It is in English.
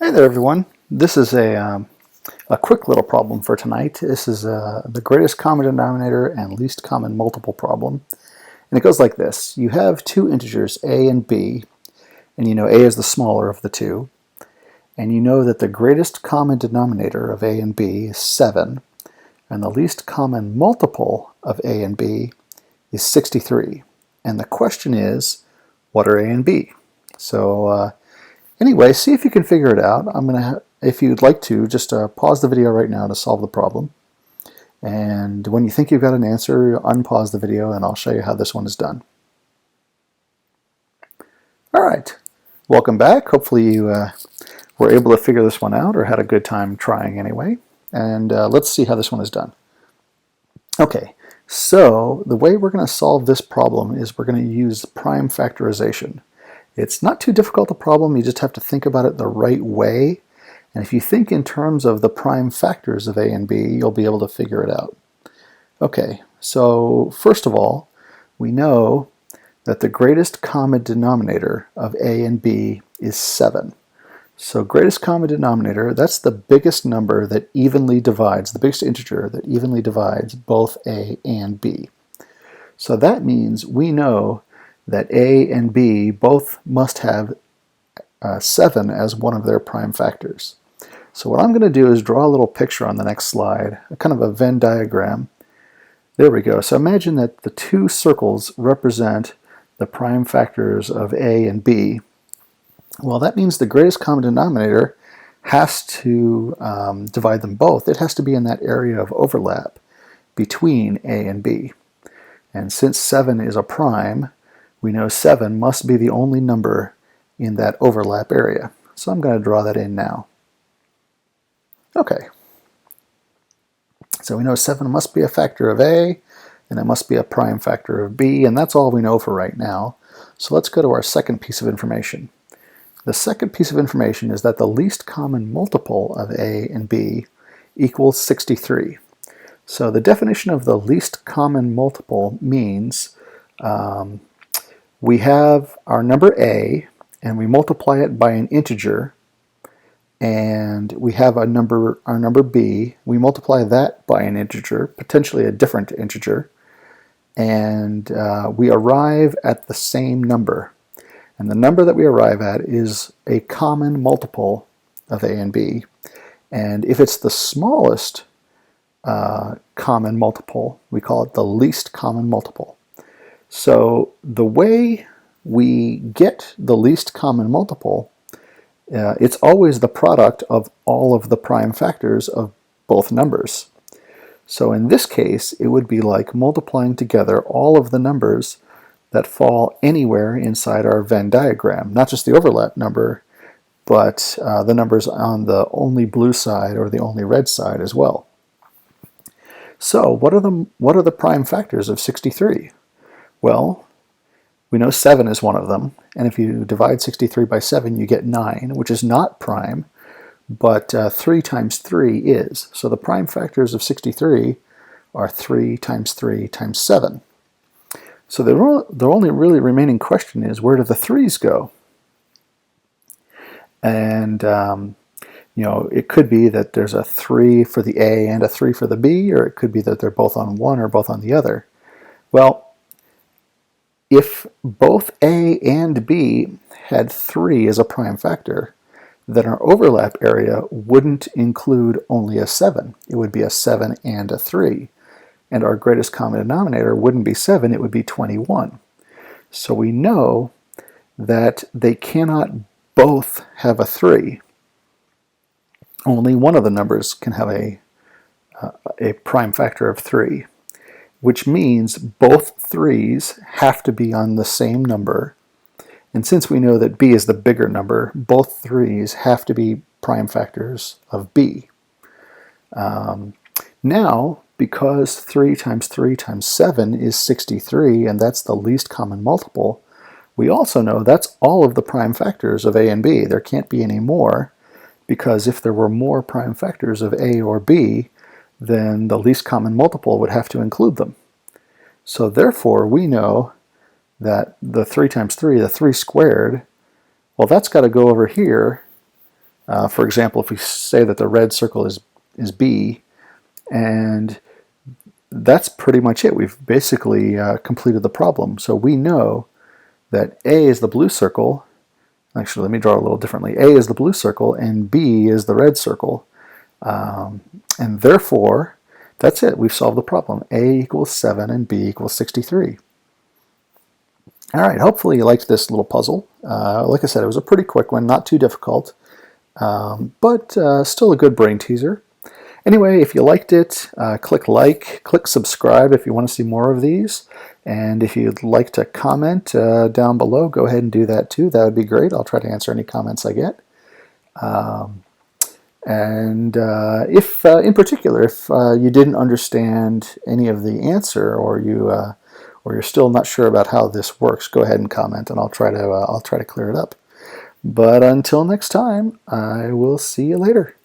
Hey there, everyone. This is a quick little problem for tonight. This is the greatest common denominator and least common multiple problem. And it goes like this. You have two integers, a and b, and you know a is the smaller of the two. And you know that the greatest common denominator of a and b is 7, and the least common multiple of a and b is 63. And the question is, what are a and b? So anyway, see if you can figure it out. If you'd like to, just pause the video right now to solve the problem. And when you think you've got an answer, unpause the video and I'll show you how this one is done. All right, welcome back. Hopefully you were able to figure this one out or had a good time trying anyway. And let's see how this one is done. Okay, so the way we're going to solve this problem is we're going to use prime factorization. It's not too difficult a problem, you just have to think about it the right way. And if you think in terms of the prime factors of a and b, you'll be able to figure it out. Okay, so first of all, we know that the greatest common denominator of a and b is 7. So greatest common denominator, that's the biggest number that evenly divides, the biggest integer that evenly divides both a and b. So that means we know that a and b both must have 7 as one of their prime factors. So what I'm going to do is draw a little picture on the next slide, a kind of a Venn diagram. There we go. So imagine that the two circles represent the prime factors of a and b. Well, that means the greatest common denominator has to divide them both. It has to be in that area of overlap between a and b. And since 7 is a prime, we know 7 must be the only number in that overlap area. So I'm going to draw that in now. Okay. So we know 7 must be a factor of a, and it must be a prime factor of b, and that's all we know for right now. So let's go to our second piece of information. The second piece of information is that the least common multiple of a and b equals 63. So the definition of the least common multiple means we have our number a, and we multiply it by an integer, and we have our number b, we multiply that by an integer, potentially a different integer, and we arrive at the same number. And the number that we arrive at is a common multiple of a and b. And if it's the smallest common multiple, we call it the least common multiple. So the way we get the least common multiple, it's always the product of all of the prime factors of both numbers. So in this case, it would be like multiplying together all of the numbers that fall anywhere inside our Venn diagram, not just the overlap number, but the numbers on the only blue side or the only red side as well. So what are the prime factors of 63? Well, we know 7 is one of them, and if you divide 63 by 7, you get 9, which is not prime, but 3 times 3 is. So the prime factors of 63 are 3 times 3 times 7. So the only really remaining question is, where do the 3's go? And you know, it could be that there's a 3 for the a and a 3 for the b, or it could be that they're both on one or both on the other. Well, if both a and b had 3 as a prime factor, then our overlap area wouldn't include only a 7. It would be a 7 and a 3. And our greatest common denominator wouldn't be 7, it would be 21. So we know that they cannot both have a 3. Only one of the numbers can have a prime factor of 3. Which means both 3's have to be on the same number. And since we know that b is the bigger number, both 3's have to be prime factors of b. Now, because 3 times 3 times 7 is 63, and that's the least common multiple, we also know that's all of the prime factors of a and b. There can't be any more, because if there were more prime factors of a or b, then the least common multiple would have to include them. So therefore, we know that the 3 times 3, the 3 squared, well, that's got to go over here For example, if we say that the red circle is B, and that's pretty much it. We've basically completed the problem. So we know that A is the blue circle. Actually, let me draw a little differently. A is the blue circle, and B is the red circle. And therefore, that's it. We've solved the problem. A equals 7 and B equals 63. All right, hopefully you liked this little puzzle. Like I said, it was a pretty quick one, not too difficult, but still a good brain teaser. Anyway, if you liked it, click like, click subscribe if you want to see more of these. And if you'd like to comment down below, go ahead and do that too. That would be great. I'll try to answer any comments I get. If, in particular, if you didn't understand any of the answer, or you're still not sure about how this works, go ahead and comment, and I'll try to clear it up. But until next time, I will see you later.